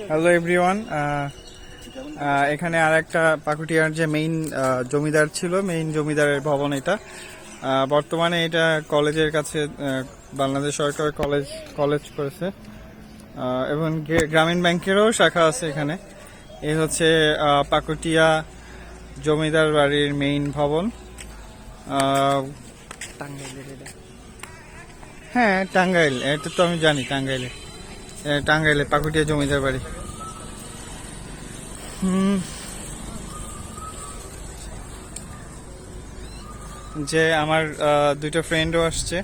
Hello everyone, এখানে আর একটা পাকুটিয়ার যে মেইন জমিদার ছিল, মেইন জমিদারের ভবন এটা। বর্তমানে এটা কলেজের কাছে, বাংলাদেশ সরকার কলেজ করেছে, এবং গ্রামীণ ব্যাংকেরও শাখা আছে এখানে। এই হচ্ছে পাকুটিয়া জমিদার বাড়ির মেইন ভবন। হ্যাঁ, টাঙ্গাইল, এটা তো আমি জানি। টাঙ্গাইলে পাকুটিয়া জমিদার বাড়ি। যে আমার দুইটা ফ্রেন্ডও আসছে,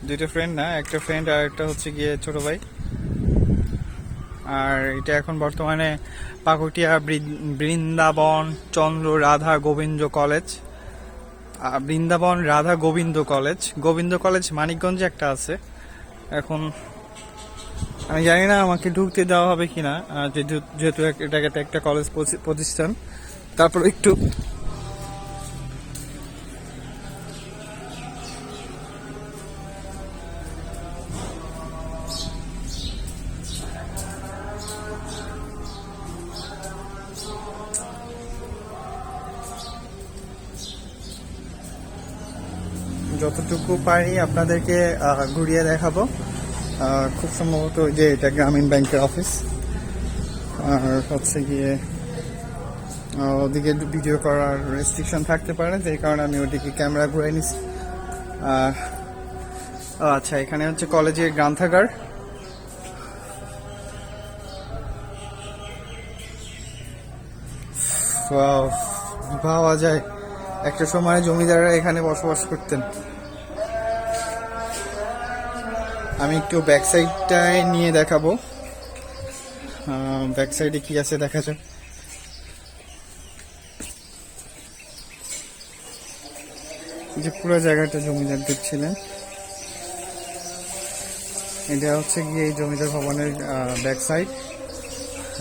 দুইটা ফ্রেন্ড না, একটা ফ্রেন্ড আর একটা হচ্ছে গিয়ে ছোট ভাই। আর এটা এখন বর্তমানে পাকুটিয়া বৃন্দাবন চন্দ্র রাধা গোবিন্দ কলেজ। বৃন্দাবন রাধা গোবিন্দ কলেজ মানিকগঞ্জে একটা আছে। এখন আমি জানি না আমাকে ঢুকতে দেওয়া হবে কিনা, যেহেতু এটাকে একটা কলেজ প্রতিষ্ঠান। তারপর একটু যতটুকু পারি আপনাদেরকে ঘুরিয়ে দেখাবো। খুব সম্ভবত যে এটা গ্রামীণ ব্যাংকের অফিস, আর হচ্ছে গিয়ে ওদিকে ভিডিও করার রেস্ট্রিকশন থাকতে পারে, যেই কারণে আমি ওদিকে ক্যামেরা ঘুরে নিছি। আচ্ছা, এখানে হচ্ছে কলেজের গ্রন্থাগার। ভাবা যায় একটা সময় জমিদাররা এখানে বসবাস করতেন। আমি একটু ব্যাক সাইডটায় নিয়ে দেখাবো, ব্যাক সাইডে কি আছে দেখা যায়। যে পুরো জায়গাটা জমিদারদের ছিলেন। এটা হচ্ছে গিয়ে এই জমিদার ভবনের ব্যাক সাইড।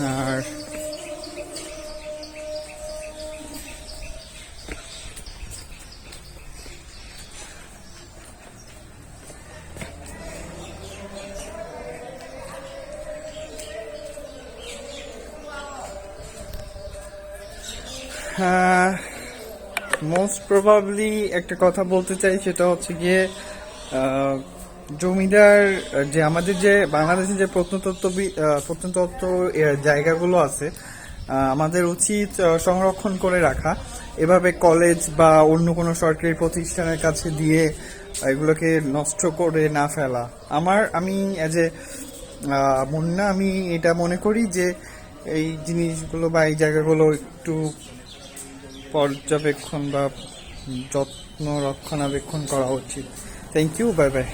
আর মোস্ট প্রবাবলি একটা কথা বলতে চাই, সেটা হচ্ছে গিয়ে জমিদার যে আমাদের যে বাংলাদেশে যে প্রত্নতত্ত্ব জায়গাগুলো আছে, আমাদের উচিত সংরক্ষণ করে রাখা। এভাবে কলেজ বা অন্য কোনো সরকারি প্রতিষ্ঠানের কাছে দিয়ে এগুলোকে নষ্ট করে না ফেলা। আমি এজ এ মুন্না, আমি এটা মনে করি যে এই জিনিসগুলো বা এই জায়গাগুলো একটু পর্যবেক্ষণ বা যত্ন রক্ষণাবেক্ষণ করা উচিত। Thank you, bye by.